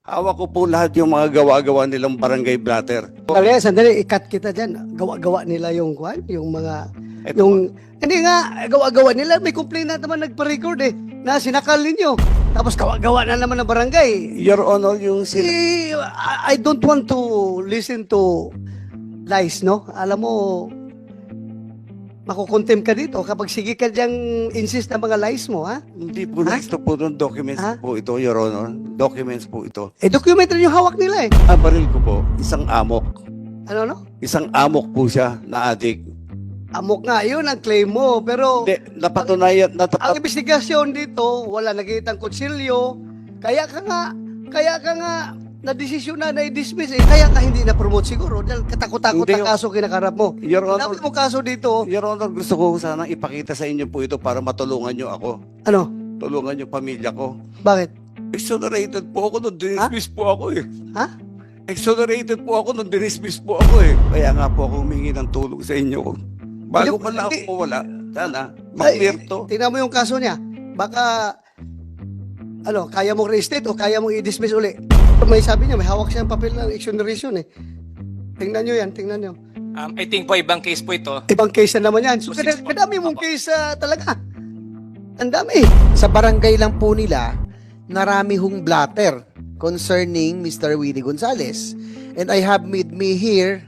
Hawak ko po lahat yung mga gawa-gawa nilang barangay blatter. Sandali, ikat kita dyan. Gawa-gawa nila yung kwan, yung mga, Ito hindi nga, gawa-gawa nila. May complaint naman nagpa-record na sinakal ninyo. Tapos gawa-gawa na naman ng barangay. Your Honor, yung sila. I don't want to listen to lies, no? Alam mo, makukontempt ka dito kapag sige ka diyang insist na mga lies mo, ha? Hindi po Ha? gusto po ng documents Ha? po ito, Your Honor. Documents po ito. Documentary yung hawak nila eh. Ang baril ko po, isang amok. Ano, no? Isang amok po siya na adik. Amok nga, yun ang claim mo. Pero, Hindi, napatunayan, ang investigasyon dito, wala nakitang kutsilyo. Kaya ka nga, na-desisyon na i-dismiss eh. Kaya ka hindi na-promote siguro. Dahil katakot-takot Hindi, ang kaso kinakarap mo. Your Honor, Dapat mo kaso dito, Your Honor, gusto ko sanang ipakita sa inyo po ito para matulungan nyo ako. ano, Tulungan nyo pamilya ko. bakit? Exonerated po ako nung dinismiss po ako eh. Ha? Exonerated po ako nung dinismiss po ako eh. Kaya nga po ako humingi ng tulong sa inyo. Bago pa lang ako Hindi. mawala, sana, maklear to. Tingnan mo yung kaso niya. Baka, kaya mong reinstate o kaya mong i-dismiss uli. May sabi niya, may hawak siyang papel ng exoneration eh. Tingnan nyo yan, tingnan nyo. I think po ibang case po ito. Ibang case na naman yan. So, So, six po. kadami mong Apo. case talaga. Ang dami. Sa barangay lang po nila, narami hong blatter concerning Mr. Willie Gonzales. And I have with me here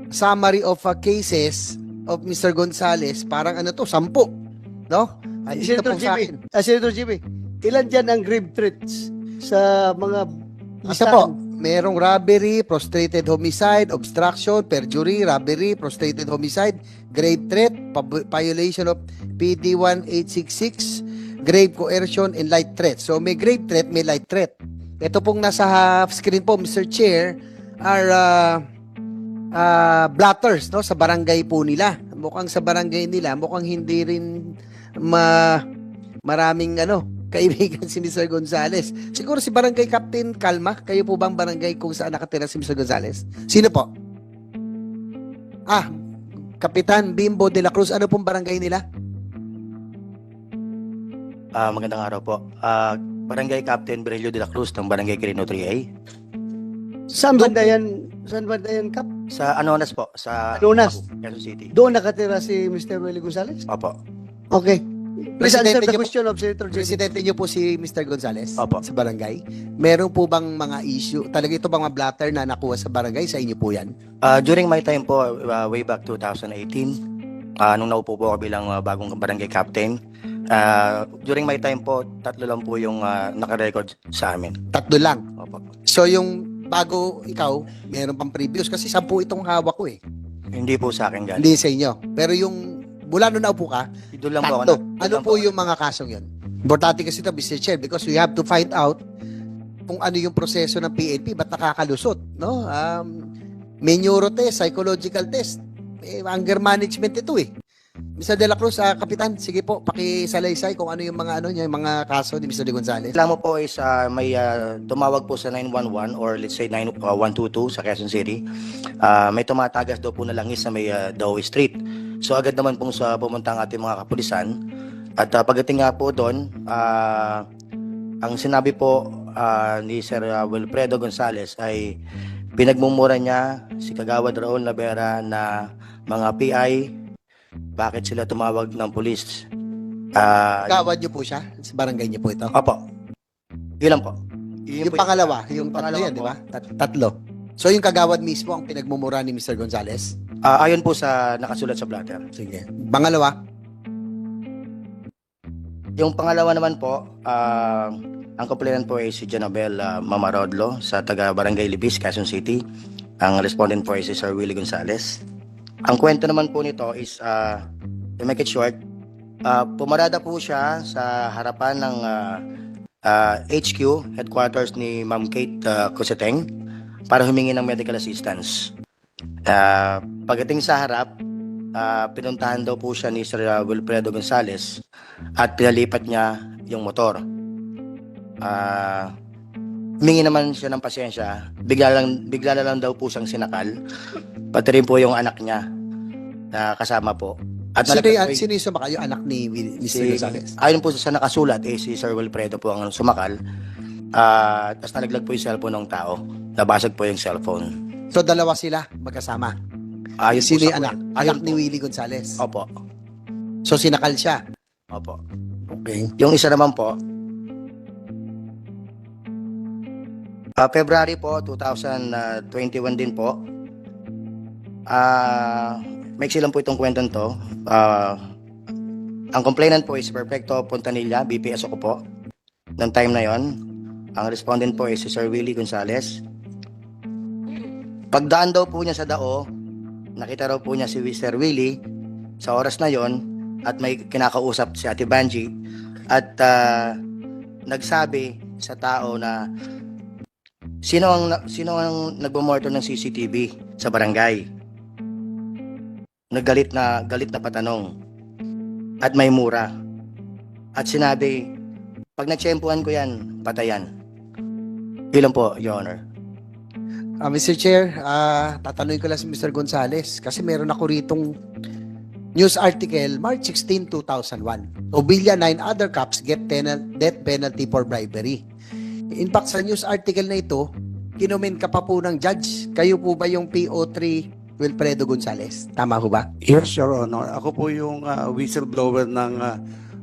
summary of cases of Mr. Gonzales. Parang 10, no? Ay, ito Senator po sa GB, akin. Senator GB, ilan dyan ang grave threats sa mga Isa po, merong robbery, prostrated homicide, obstruction, perjury, robbery, prostrated homicide, grave threat, violation of PD 1866, grave coercion, and light threat. So may grave threat, may light threat. Ito pong nasa half screen po, Mr. Chair, are blatters, no, sa barangay po nila. Mukhang sa barangay nila, mukhang hindi rin maraming kaibigan si Mr. Gonzales. Siguro si Barangay Captain Kalma, kayo po bang barangay kung saan nakatira si Mr. Gonzales? Sino po? Kapitan Bimbo de la Cruz, ano pong barangay nila? Magandang araw po. Barangay Captain Berelio de la Cruz ng Barangay Quirino 3A. Saan banda yan? Saan banda yan, Kap? Sa Anonas po, sa Anonas. Quezon City. Doon nakatira si Mr. Willie Gonzales? Opo. Okay. Please answer Presidente the niyo po- question of Senator GB. Presidente niyo po si Mr. Gonzales Opo. sa barangay. Meron po bang mga issue? Talaga ito bang mga blatter na nakuha sa barangay? Sa inyo po yan? During my time po, way back 2018, nung naupo po ako bilang bagong barangay captain, during my time po, 3 lang po yung nakarecord sa amin. 3 lang. Opo. So yung bago ikaw, meron pang previous kasi 10 itong hawak ko eh. Hindi po sa akin galing. Hindi sa inyo. Pero yung mula nung naupo ka, Doon lang po ako. 3. Ano po yung mga kasong yun? Importante kasi ito, Mr. Chair, because we have to find out kung ano yung proseso ng PNP, ba't nakakalusot, no? May neuro test, psychological test, anger management ito eh. Mr. De La Cruz, Kapitan, sige po, pakisalaysay kung ano yung mga yung mga kaso ni Mr. De Gonzales. Alam mo po is may tumawag po sa 911 or let's say 122 sa Quezon City. May tumatagas daw po na langis sa may Dawe Street. So agad naman pong pumunta ang ating mga kapulisan. At pagdating nga po doon, ang sinabi po ni Sir Wilfredo Gonzales ay pinagmumura niya si Kagawad Raul Navera na mga PI, bakit sila tumawag ng pulis. Gawad niyo po siya? Sa barangay niyo po ito? Opo. Yun lang po. Yung pangalawa, yung tatlo pangalawa yan, di po. ba? Tatlo. So yung kagawad mismo ang pinagmumura ni Mr. Gonzales? Ayon po sa nakasulat sa blatter. Sige. Pangalawa? Yung pangalawa naman po, ang complainant po ay si Janabel Mamarodlo sa taga Barangay Libis, Quezon City. Ang respondent po ay si Sir Willie Gonzales. Ang kwento naman po nito is, to make it short, pumarada po siya sa harapan ng HQ, headquarters ni Ma'am Kate Coseteng para humingi ng medical assistance. Pagdating sa harap, pinuntahan daw po siya ni Sir Wilfredo Gonzales at pinalipat niya yung motor. Humingi naman siya ng pasensya. Bigla na lang daw po siyang sinakal. Pati rin po yung anak niya na kasama po. At Sino yung sumakay? Yung anak ni Mr. Gonzales? ayon po sa nakasulat, si Sir Wilfredo po ang sumakal. Tapos nalaglag po yung cellphone ng tao. Nabasag po yung cellphone. So, dalawa sila magkasama. Ayun Sino po yung sa anak? kuya. Anak Ayun ni po. Willie Gonzales. Opo. So, sinakal siya. Opo. Okay. Yung isa naman po, February po, 2021 din po. Maiksi lang po itong kwentong to. Ang complainant po is Perfecto Pontanilla, BPS ako po. Noong time na yon, ang respondent po is si Sir Willie Gonzales. Pagdaan daw po niya sa dao, nakita raw po niya si Sir Willie sa oras na yon at may kinakausap si Ate Banji at nagsabi sa tao na sino ang nagmomonitor ng CCTV sa barangay. Galit na patanong at may mura at sinabi, pag natsyempuhan ko yan, patayan. Ilan po, Your Honor? Mr. Chair, tatanungin ko lang si Mr. Gonzales kasi meron ako ritong news article, March 16, 2001. Obilya, 9 other cops get death penalty for bribery. In fact, sa news article na ito, kinoment ka pa po ng judge. Kayo po ba yung PO3 Wilfredo Gonzales? Tama ho ba? Yes, Your Honor. Ako po yung whistleblower ng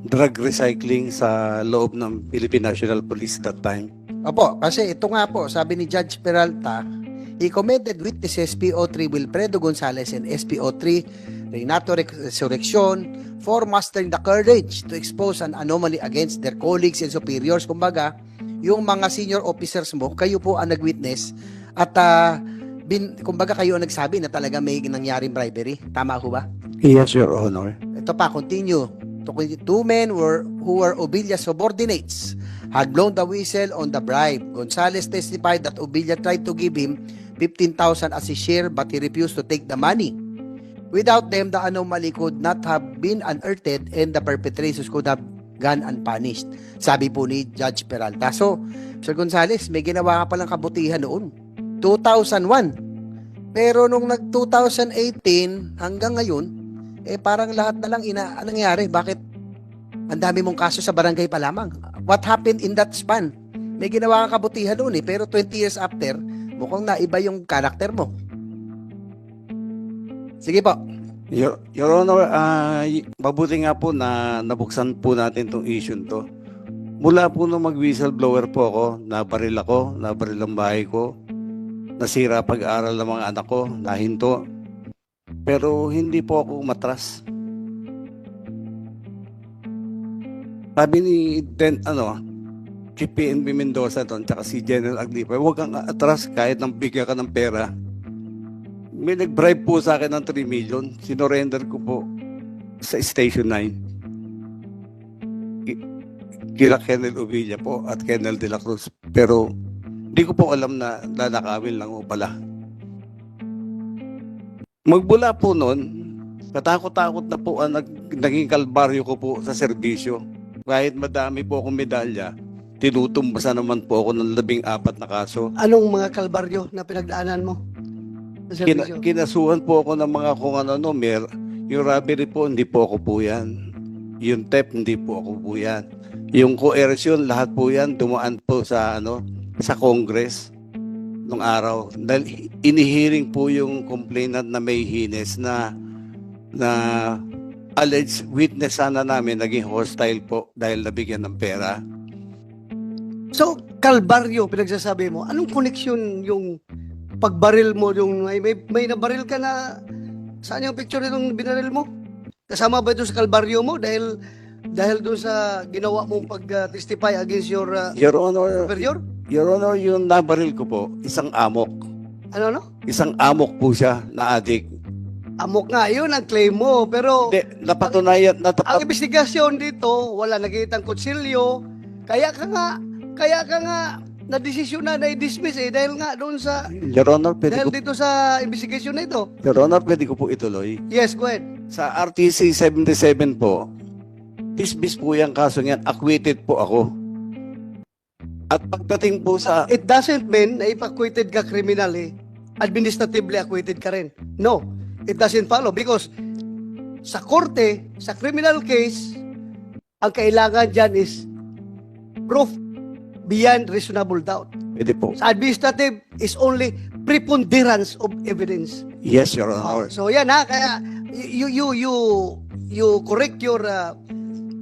drug recycling sa loob ng Philippine National Police that time. Opo, kasi ito nga po, sabi ni Judge Peralta, he commended witnesses PO3 Wilfredo Gonzales and SPO3 Renato Resurrection for mastering the courage to expose an anomaly against their colleagues and superiors. Kumbaga, yung mga senior officers mo, kayo po ang nag-witness at kumbaga kayo ang nagsabi na talaga may nangyaring bribery. Tama ho ba? Yes, Your Honor. Ito pa, continue. Two men who were Obilla's subordinates had blown the whistle on the bribe. Gonzales testified that Obilla tried to give him 15,000 as his share but he refused to take the money. Without them, the anomaly could not have been unearthed and the perpetrators could have gone unpunished. Sabi po ni Judge Peralta. So, Sir Gonzales, may ginawa ka palang kabutihan noon. 2001. Pero nung nag-2018 hanggang ngayon, parang lahat na lang nangyari. Bakit? Ang dami mong kaso sa barangay pa lamang. What happened in that span? May ginawa kang kabutihan noon pero 20 years after, mukhang naiba yung karakter mo. Sige po. Your Honor, mabuti nga po na nabuksan po natin itong issue to. Mula po nung mag-whistleblower po ako, nabaril ang bahay ko, nasira pag-aaral ng mga anak ko, nahinto. Pero hindi po ako umatras. Sabi ni Chief PNP Mendoza doon, tsaka si General Aglipa, huwag kang atras kahit nang bigyan ka ng pera. May nag-bribe po sa akin ng 3 million. Sinorender ko po sa Station 9. Kila Colonel Ubilla po at Colonel De La Cruz. Pero di ko po alam na nanakawin lang po pala. Magbula po noon, katakot-takot na po ang naging kalbaryo ko po sa serbisyo. Kahit madami po akong medalya, tinutumbasan naman po ako ng 14 na kaso. Anong mga kalbaryo na pinagdaanan mo? Sa serbisyo? Kinasuhan po ako ng mga kung ano, yung robbery po, hindi po ako po yan. Yung theft, hindi po ako po yan. Yung coercion, lahat po yan, dumaan po sa Congress nung araw. Dahil inihiring po yung complainant na may hines na alleged witness sana namin, naging hostile po dahil nabigyan ng pera. So, kalbaryo, pinagsasabi mo, anong koneksyon yung pagbaril mo, yung may nabaril ka na, saan yung picture nitong binaril mo? Kasama ba ito sa kalbaryo mo dahil doon sa ginawa mong pag-testify against your Your Honor, superior? Your Honor, yung nabaril ko po, isang amok. Ano? Isang amok po siya na adik. Amok nga, yun ang claim mo. Pero Hindi, napatunayan, ang investigasyon dito, wala nakikitang kutsilyo. Kaya ka nga na-desisyon na i-dismiss dahil nga doon sa Your Honor, dahil dito sa investigasyon na ito. Your Honor, pwede ko po ituloy. Yes, go ahead. Sa RTC 77 po, dismiss po yung kaso niyan, acquitted po ako. At pagdating po sa... It doesn't mean na if-acquitted ka criminally, administratively acquitted ka rin. No, it doesn't follow because sa korte, sa criminal case, ang kailangan dyan is proof beyond reasonable doubt. Pwede po. Sa administrative is only preponderance of evidence. Yes, Your Honor. So yan ha, kaya you correct your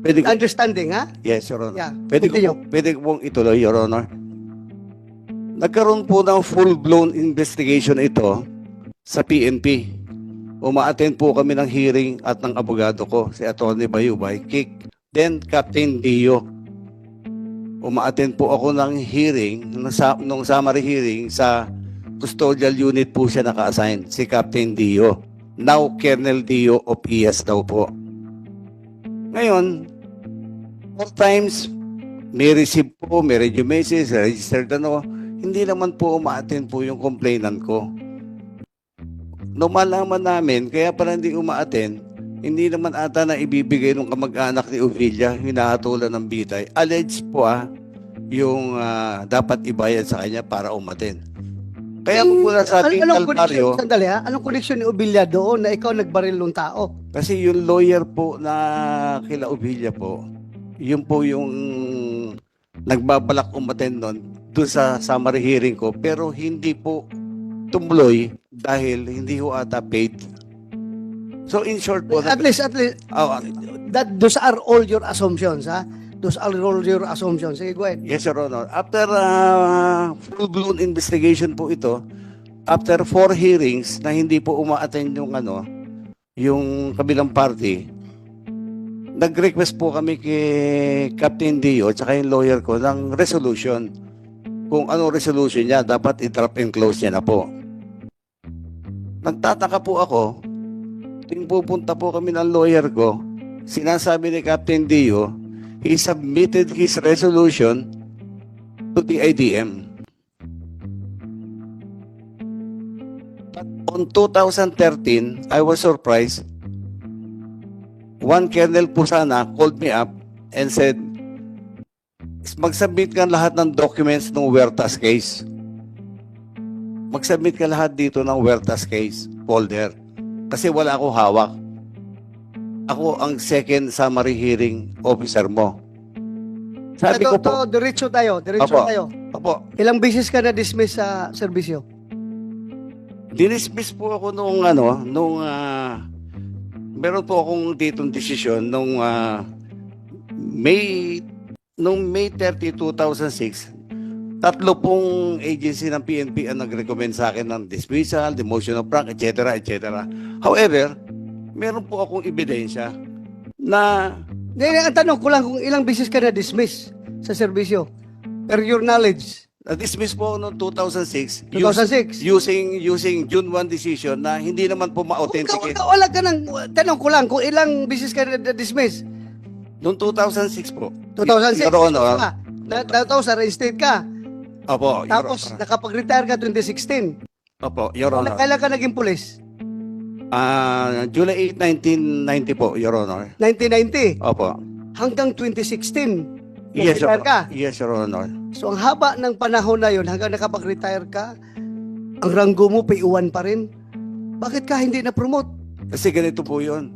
Pwede ko, understanding ha. yes, Your Honor. Yeah. Pwede Continue. ko pong ituloy, Your Honor. Nagkaroon po ng full-blown investigation ito sa PNP. Uma-attend po kami ng hearing at ng abogado ko, si Atty. Bayubay, Kik, then Captain Dio. Uma-attend po ako ng hearing, nung summary hearing sa custodial unit po siya naka-assign, si Captain Dio. Now, Colonel Dio of IAS daw po. Ngayon, 4 times, may receive po, may radio message, registered ano, hindi naman po uma-attend po yung complainant ko. Nung malaman namin, kaya pala hindi uma-attend, hindi naman ata na ibibigay ng kamag-anak ni Ovilia, hinahatulan ng bitay. Alleged po yung dapat ibayad sa kanya para umattend. Kaya po muna sa ating Anong Calvario, connection, sandali ha? Anong connection ni Obilia doon na ikaw nagbaril ng tao? kasi yung lawyer po na kila Ovilia po, yun po yung nagbabalak umattend nun doon sa summary hearing ko, pero hindi po tumuloy dahil hindi ho ata paid. So in short po, At least, oh, those are all your assumptions ha? Those are all your assumptions. Sige, go ahead. yes, Your Honor. After full-blown investigation po ito, after 4 hearings na hindi po uma-attend yung kabilang party, nag-request po kami kay Captain Dio at saka yung lawyer ko ng resolution. Kung anong resolution niya, dapat i-drop and close niya na po. Nagtataka po ako, ting pupunta po kami ng lawyer ko, sinasabi ni Captain Dio, he submitted his resolution to the IDM. But on 2013, I was surprised. One Colonel Pusana called me up and said, mag-submit ka lahat ng documents ng Huertas case. Mag-submit ka lahat dito ng Huertas case folder. Kasi wala ako hawak. Ako ang second summary hearing officer mo. Sabi ko po, Diretso tayo. Opo. Opo, Ilang beses ka na-dismiss sa serbisyo? dinismiss po ako meron po akong ditong desisyon nung May 30, 2006. 3 pong agency ng PNP ang nag-recommend sa akin ng dismissal, demotion of rank, etc., etc. However, meron po akong ebidensya na Ang tanong ko lang kung ilang beses ka na-dismiss sa serbisyo. Per your knowledge. dismiss po noong 2006 2006. using June 1 decision na hindi naman po ma-authenticate. Wala ka nang, tanong ko lang kung ilang beses ka na-dismiss. Noong 2006 po. 2006. Your Honor. Tapos reinstate ka. Opo, Your Tapos Honor. nakapag-retire ka 2016. Opo, Your Honor. Kailan ka naging pulis? July 8, 1990 po, Your Honor. 1990. Opo. Hanggang 2016. Yes, Nag-retire ka. Yes, Your Honor. So ang haba ng panahon na yon hanggang nakapag-retire ka, ang ranggo mo PU1 pa rin. Bakit ka hindi na-promote? Kasi ganito po yun.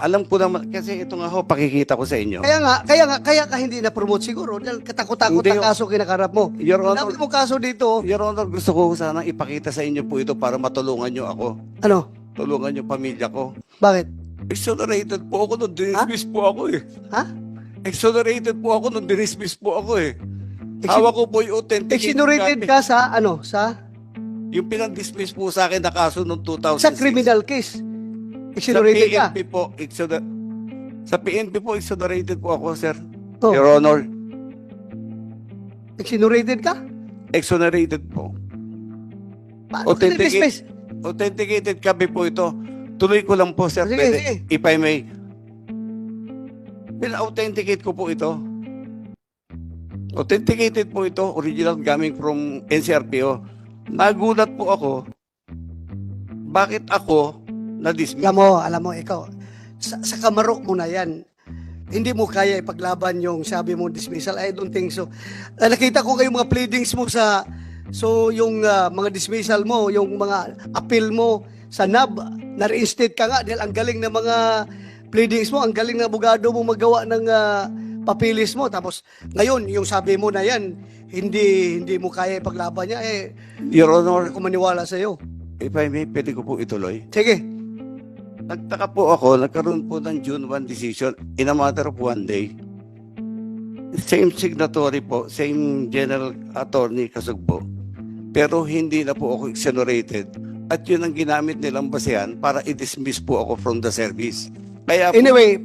Alam ko naman, kasi ito nga ho, pakikita ko sa inyo. Kaya ka hindi na-promote siguro dahil katakot-takot Hindi, ang kaso kinakarap mo. Your Honor, Dami mo kaso dito. Your Honor, gusto ko sana ipakita sa inyo po ito para matulungan nyo ako. Ano? Tulungan yung pamilya ko. Bakit? Exonerated po ako nung dinismiss po ako eh. Ha? Exonerated po ako nung dinismiss po ako eh. Hawak ko po yung authentic. Exonerated ka sa ano? Yung pinag-dismiss po sa akin na kaso noong 2006. Sa criminal case. Sa Exonerated ka. PNP po, sa PNP po, exonerated po ako, sir. Oh. Your Honor, Exonerated ka? exonerated po. Paano ka Authentic- na-dismiss? Authenticated kami po ito. Tuloy ko lang po, sir. Sige, Pwede, sige. if I may. Pina-authenticate ko po ito. Authenticated po ito, original coming from NCRPO. Nagulat po ako, bakit ako na-dismiss? Alam mo, ikaw, sa kamaro mo na yan, hindi mo kaya ipaglaban yung sabi mo dismissal. I don't think so. Nakita ko kayong mga pleadings mo yung mga dismissal mo, yung mga appeal mo sa NAB, na-reinstate ka nga dahil ang galing ng mga pleadings mo, ang galing ng abogado mo magawa ng papilis mo. Tapos ngayon, yung sabi mo na yan, hindi mo kaya ipaglaban niya, Your Honor, ako maniwala sa'yo. if I may, pwede ko po ituloy. Sige. Nagtaka po ako, nagkaroon po ng June 1 decision in a matter of 1 day. Same signatory po, same General Attorney Kasugbo. Pero hindi na po ako exonerated. At yun ang ginamit nilang basehan para i-dismiss po ako from the service. Kaya po, Anyway,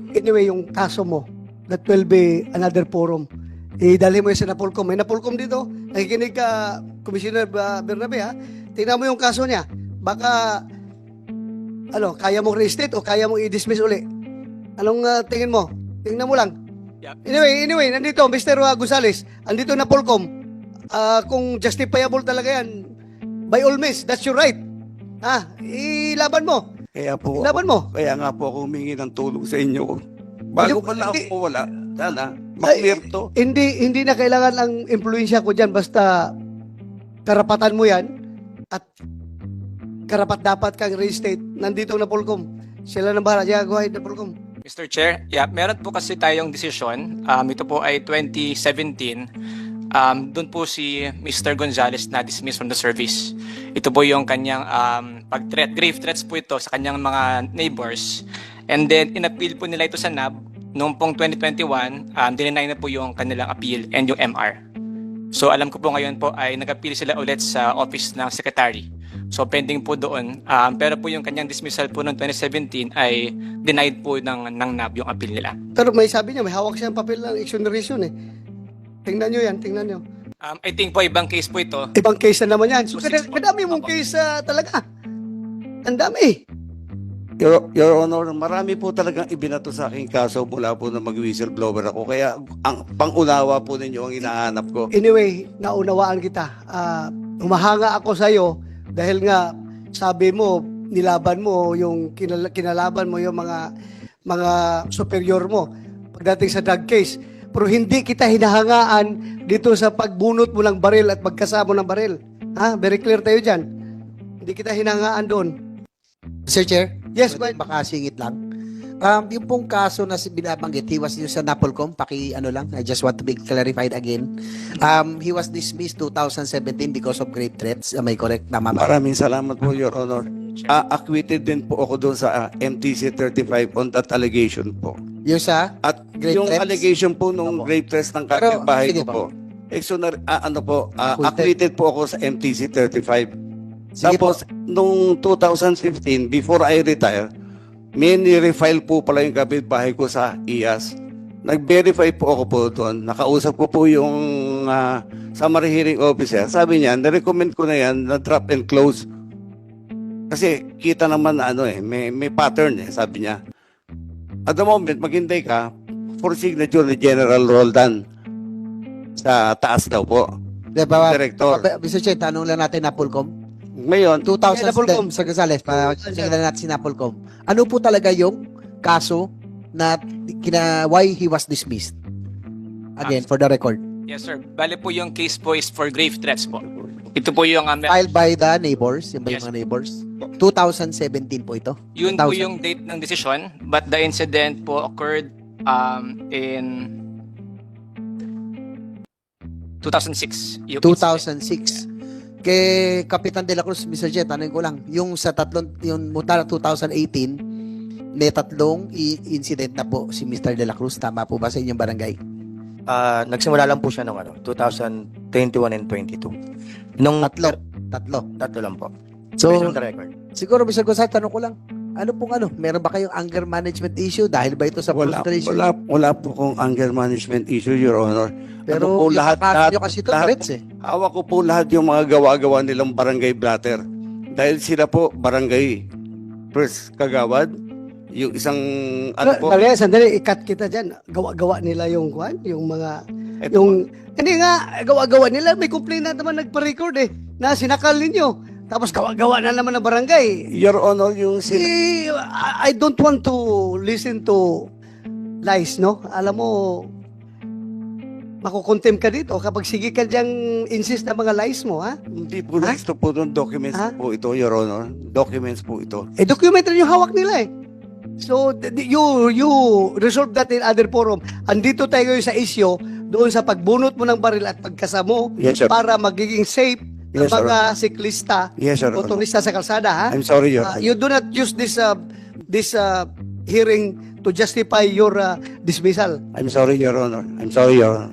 yung kaso mo, that will be another forum. Idali mo yung sa Napolcom. May Napolcom dito. Nakikinig ka, Commissioner Bernabe, ha? Tingnan mo yung kaso niya. Baka, kaya mong reinstate o kaya mong i-dismiss uli. Anong tingin mo? Tingnan mo lang. Yep. Anyway, nandito, Mr. Gonzales. Andito na Polcom. Kung justifiable talaga yan, by all means, that's your right. Ilaban mo. Ilaban mo. kaya nga po ako humingi ng tulong sa inyo. Bago Hindi- pala ako hindi- wala, sana, maklear to. Hindi na kailangan ang impluensya ko dyan. Basta karapatan mo yan at karapat dapat kang reinstate. Nandito na Polcom. Sila nang bahala. Go ahead na Polcom. Mr. Chair, meron po kasi tayong desisyon. Ito po ay 2017. Doon po si Mr. Gonzales na dismissed from the service. Ito po yung kanyang pag-threat, grave threats po ito sa kanyang mga neighbors. And then, in-appeal po nila ito sa NAB. Noong pong 2021, dinenay na po yung kanilang appeal and yung MR. So, alam ko po ngayon po ay nag-appeal sila ulit sa office ng secretary. So, pending po doon. Pero po yung kanyang dismissal po noong 2017 ay denied po ng NAB yung appeal nila. Pero may sabi niya, may hawak siyang papel ng exoneration eh. Tingnan nyo yan, tingnan nyo. I think po ibang case po ito. Ibang case na naman yan. So, So, six- kadami mong case talaga. Ang dami. Your Honor, marami po talagang ibinato sa aking kaso mula po na mag-whistleblower ako. Kaya ang pangunawa po ninyo ang hinahanap ko. Anyway, naunawaan kita. Humahanga ako sa'yo dahil nga sabi mo, nilaban mo yung kinalaban mo yung mga superior mo pagdating sa drug case. Pero hindi kita hinahangaan dito sa pagbunot mo ng baril at pagkasamo ng baril. Very clear tayo dyan. Hindi kita hinahangaan doon. Mr. Chair? Yes, Pwede but baka singit lang. Yung pong kaso na binabanggit, he was yung sa Napolcom, I just want to be clarified again. He was dismissed 2017 because of grave threats. Am I correct? Tama ba? Maraming salamat po, Your Honor. Acquitted din po ako doon sa MTC 35 on that allegation po. Yung sa At Grave yung threats? allegation po nung Opo. grave threats ng Pero, kapitbahay sige ko po. po, Acquitted. acquitted po ako sa MTC 35. Sige Tapos, nung 2015, before I retire, may ni-refile po pala yung kapitbahay ko sa IAS. Nag-verify po ako po doon. Nakausap ko po yung summary hearing officer. Sabi niya, na-recommend ko na yan na drop and close. Kasi kita naman na may pattern sabi niya. At the moment, maghintay ka for signature ni General Roldan sa taas daw po. Diba, Director. Mr. Chair, tanong lang natin Napolcom. Ngayon, 2000, Napolcom. Sir Gonzales, tingnan natin si Napolcom. Ano po talaga yung kaso na why he was dismissed? Again, for the record. Yes, sir. Bale po yung case po is for grave threats po. Ito po yung Filed by the neighbors, yung ba yung Yes. mga neighbors? 2017 po ito. yun po 2000. yung date ng decision, but the incident po occurred in 2006. Yung 2006. Kay Kapitan De La Cruz, Mr. Jet, tanong ko lang, yung sa yung mula 2018, may tatlong incident na po si Mr. De La Cruz. Tama po ba sa inyong barangay? Nagsimula lang po siya noong 2021 and 22. Nung Tatlo. tatlo lang po. So, Based on the record. siguro, Mr. Gonzales, tanong ko lang, meron ba kayong anger management issue dahil ba ito sa frustration? wala po kong anger management issue, Your Honor. Pero po, yung lahat nyo kasi ito, lahat- threats eh. Hawak ko po lahat yung mga gawa-gawa nilang barangay blatter. Dahil sila po barangay first kagawad, yung isang Sandali, ikat kita dyan. Gawa-gawa nila yung mga Eto yung hindi nga gawa-gawa nila, may complaint na naman nagpa-record na sinakal ninyo. Tapos gawa-gawa na naman ng barangay. Your Honor, yung I don't want to listen to lies, no? Alam mo, makukontempt ka dito kapag sige ka diyang insist na mga lies mo, ha? hindi po gusto po ng documents Ha? po ito, Your Honor. Documents po ito. Documentary yung hawak nila eh. So you resolve that in other forum. Andito tayo ngayon sa issue doon sa pagbunot mo ng baril at pagkasamo Yes, Your para magiging safe ang Yes, Your mga siklista, Yes, Your Honor. motorista sa kalsada, ha? I'm sorry, Your Honor. You do not use this hearing to justify your dismissal. I'm sorry, Your Honor. I'm sorry, Your Honor.